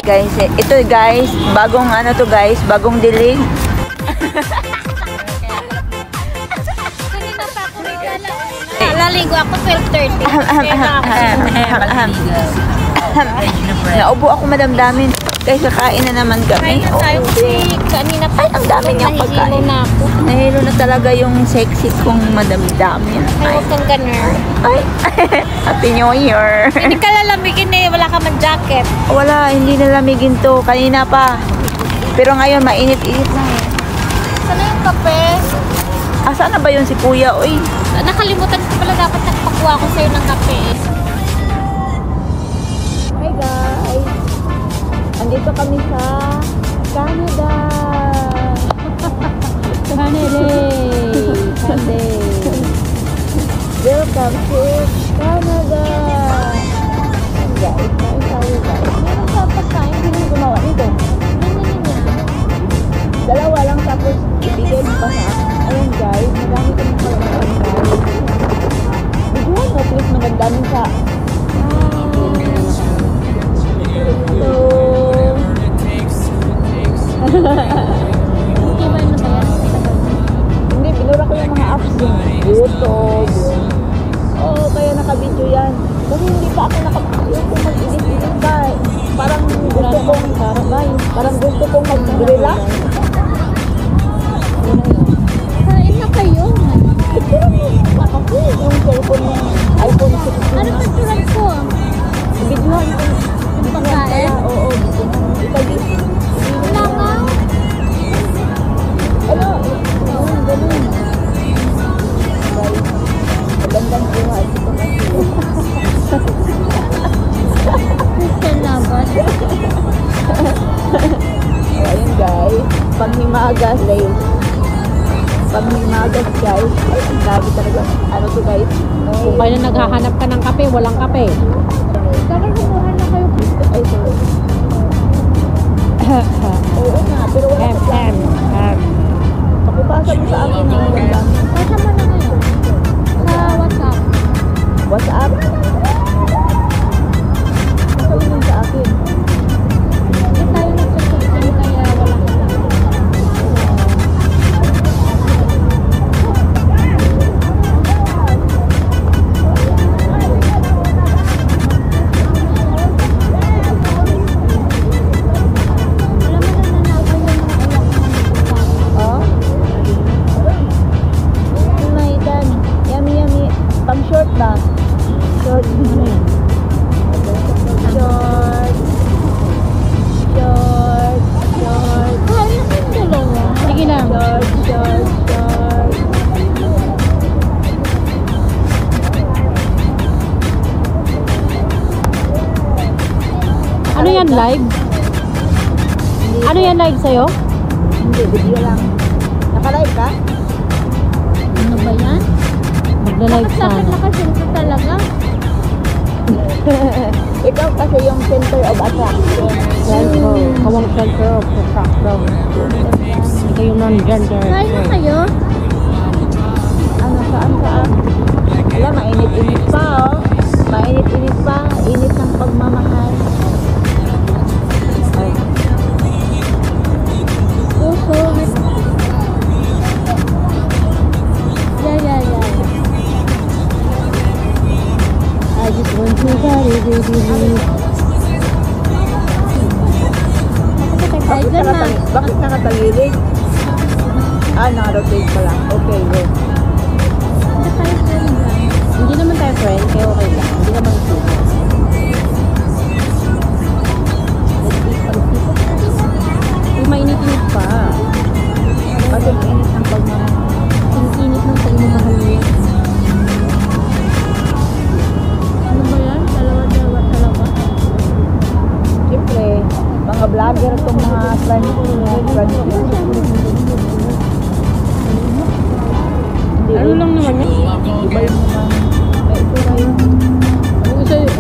Guys, ito guys, bagong ano to guys, bagong dilig. Laligo ako 12:30. Naubo ako madamdamin. Guys, kakain na naman kami. Kanina pa. Ay, ang dami niyang pagkain. Nahilo na talaga yung sexy kong madamdamin. Ay, huwag kang ganun. Ay, Happy New Year. Hindi ka lalamigin eh. Wala ka man jacket. Wala, hindi nalamigin to. Kanina pa. Pero ngayon, mainit-init na eh. Sana yung kape? Asa na ba yun si Kuya? Uy. Nakalimutan ko pala dapat nagpakuha ko sa'yo ng kape. Hi guys. Andito kami sa Canada. Canada. Welcome to Canada. Guys, kain tayo guys. Meron ka pagkain. Sino yung gumawa nito? Dalawa lang tapos ibigay mo pa sa akin. Ayun guys, madami kami kalamakan guys. Bigyan mo please managdamin sa so hindi, pinura ko yung mga apps yung YouTube oo, kaya naka-video yan kasi hindi pa ako nakapagpapayos kung mag-edit guys parang gusto kong mag-relax. Kain na kayo. Yung cellphone ng iPhone 16 Ano pagturan ko? videohan ko Yung pagkain? oo, itagis Wala ka? ano, ganun guys, magandang buhay ito kasi Christian lover. ayun guys, panghimagas guys ay, ang dami talaga ano to guys Kung kaya naghahanap ka ng kape, walang kape. Dapat kumuha na kayo. ay sorry oo nga, pero wala ka plan pakipasa mo sa akin na walang dami Pasa mo na ngayon. Sa WhatsApp. WhatsApp sabi mo sa akin Hindi tayo nagsasabihin kaya wala ka lang. oh may dan yummy pang short ba short Kaya na kayong dalawa. Sige lang. short Ano yan, live? Ano yan, live sa'yo? hindi, video lang naka-live ka? Ano ba yan? Magla-live sana. Nakasinto talaga. ikaw kasi yung center of attraction Kawang center of attraction. Ikaw yung non-gender. Kaya na kayo? ano saan alam, mainit-init pa oh mainit-init pa init ng pagmamahal Yeah. I just want to body, baby. bakit nakatagilid? Naka-rotate pa lang okay, go Hindi naman tayo friend, kaya okay lang. Hindi naman sila. Mainit-init pa. kasi init ng pagmamahal Init ng pagmamahal niya. Ano ba yan? Dalawa talaga? siyempre mga vlogger itong mga friends Ano lang naman yan? iba yung mga ito na yun Ano gusto yun?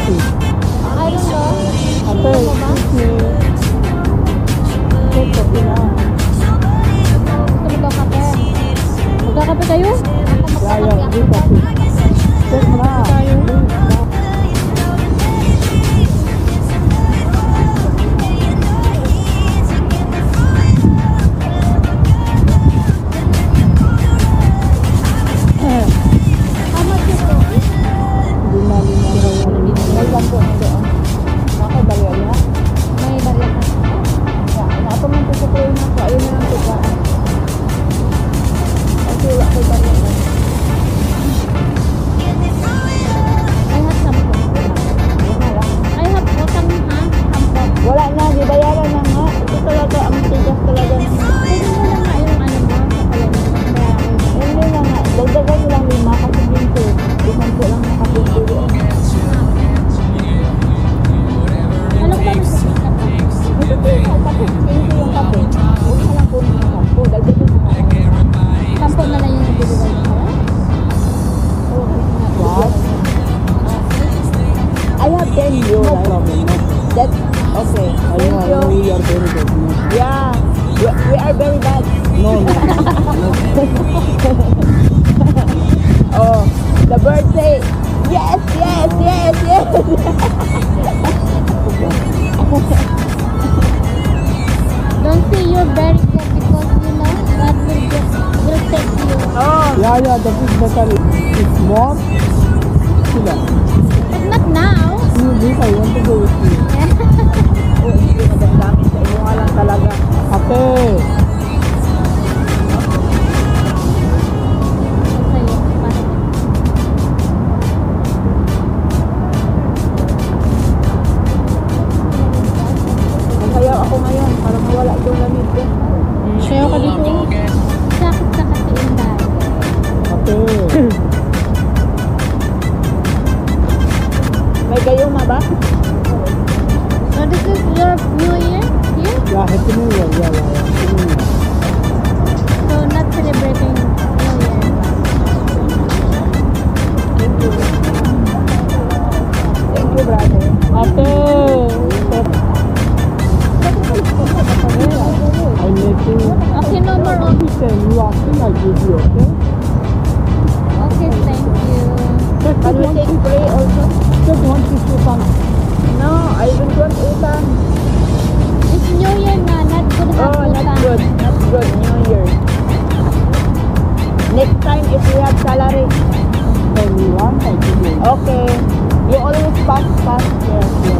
coffee. I don't know. Ate, excuse me. Ate, coffee na. Gusto mo daw kape? Magkakape kayo? Yaya, di coffee. Take na. Tayo. How much is it? Lima raw yan. May bangko na doon. Ako, dalawa yan. May barya ka. Yeah, ako man tutukuyin ako. Ayun na lang tugaan. Kasi wala ko barya na. I have some. I have some, ha? Some. Wala na, di bayaran na nga. Ito talaga, ang tigas talaga ng... Pwede mo lang nga yung ano mo, sa palagay mo. Hindi na nga, dagdagan nyo lang 5 kasi pinto. 5 lang nakapinto yun. Ano ba nagkakita ka? Ito po yung kape, pinto yung kape. Huwag na lang po ng 10, dagdagan nyo na. Sampo na lang yung nabibigay mo. What? I have 10 No euros. problem. That's okay. I Thank know you. we are very good. Yeah, we are very bad. No, no. Oh, the bird say, yes, yes, yes, yes. Don't say you're very good because you know God will take you. Oh, Yeah, that is better. It's more. Sila. But not now. You leave, I want to go with you. oh, hindi madamdamin sa inyo nga lang talaga. Ate, Sa'yo, bakit? Masaya ako ngayon para mawala itong lamig ko. Sayo ka dito. Sakit ka kasi inday. ate. May gayuma ba? So this is your new year here? Yeah, happy new year. Yeah. Happy new year. So not celebrating new year. Thank you. Thank you, brother. Ate, I'm making. Okay, no more on. Listen, you asking, I give you, okay? Okay, thank you. Can we take pray also? Just want to see some. No, I don't want utang. It's new year na, not good have Oh, not utang. good. Not good. New Year. Next time, if we have salary. When you want, I give you. Okay. You always pass. Yes, yes.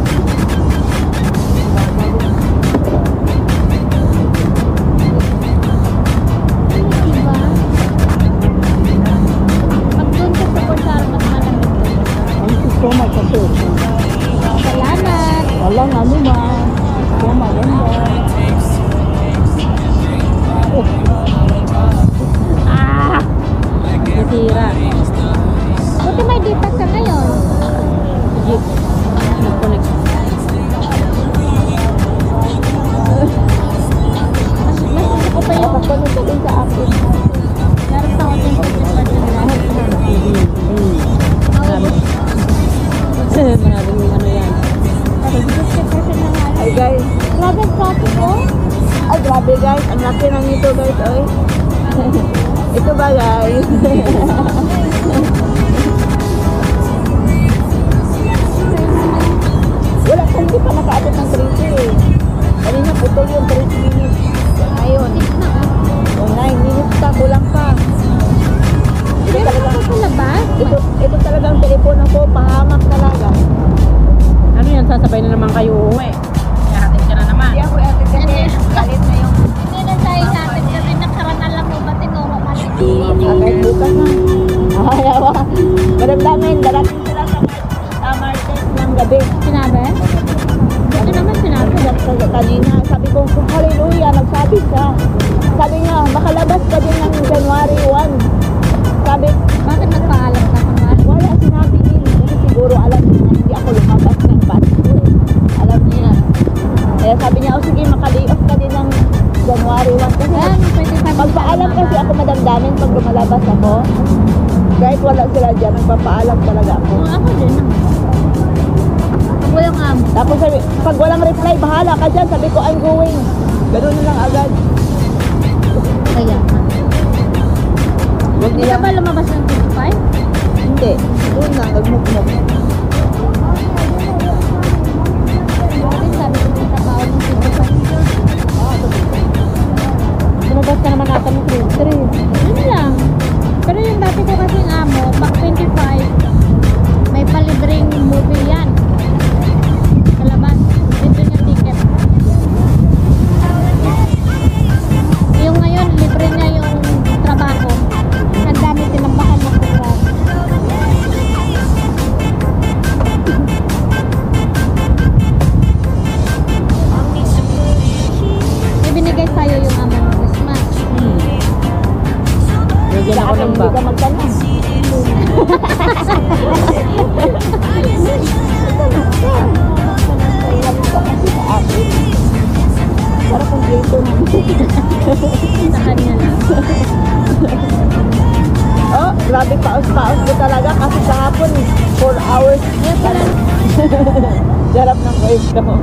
Diba? Pag doon ka sa Corsaro, mas malamig doon. Thank you so much, ate. Salamat! Walang ano ma. So maganda. Ah! Nasira. Buti may data ka ngayon. Jeep. Nag-connect. Mas gusto ko pa yung Kapag ka din sa akin. meron pa ako din sa Maraming ano yan. Hi guys. Grabe traffic ko. Ay, grabe guys. Ang laki ng ito guys. Oy. Ito ba guys? Wala pa, hindi pa nakaabot ng 30 eh. Kanina putol yung 30 minutes. Ngayon, o 9 minutes pa, kulang pa. Ito Meron talagang, ako sa labas. ito talagang telepono ko, pahamak talaga. Ano yan, sasabay na naman kayo uuwi. Ihatid ka na naman. Kaya ko ate kasi galit na yung Hindi na tayo natin kasi nakaraan alam mo ba tinuro mali. kahit bukas na. Ayawa. Maramdamin, darating sila sa market ng gabi. Sinabi? Ito naman sinabi. Kanina, sabi ko, hallelujah, nagsabi siya. Sabi niya, makalabas ka din ng January 1. Sabi, Bakit nagpaalam ka kung ano? wala sinabi din. Kasi siguro alam niya na hindi ako lumabas ng Pasko. Alam niya. Kaya sabi niya, oh sige, makali off ka din ng January 1. Kasi Ayan, pwede sabi magpaalam kasi ako madamdamin pag lumalabas ako. Kahit wala sila dyan, nagpapaalam talaga ako. Ako din. Tapos sabi, pag walang reply, bahala ka dyan. Sabi ko, I'm going. Ganun na lang agad. Kaya. Huwag Hindi ka nila. ba lumabas ng 25? Hindi. Doon na, nagmukmuk. Bakit sabi ko yung trabaho ng 25? Lumabas ka naman natin ng 3. Yun lang. Pero yung dati ko kasing amo, pag 25, may palibreng movie yan. Sa labas. Libre niya ticket. Yung ngayon, libre niya yung trabaho. Ang dami tinambakan ng program. Ibinigay sa'yo yung amo ng Christmas. Bigyan ako ng Hindi bag. ka magtanong. Para kung dito Sa kanya lang. Oh, grabe paos-paos ko talaga kasi kahapon 4 hours. Kaya pala, Jarap ng voice ko.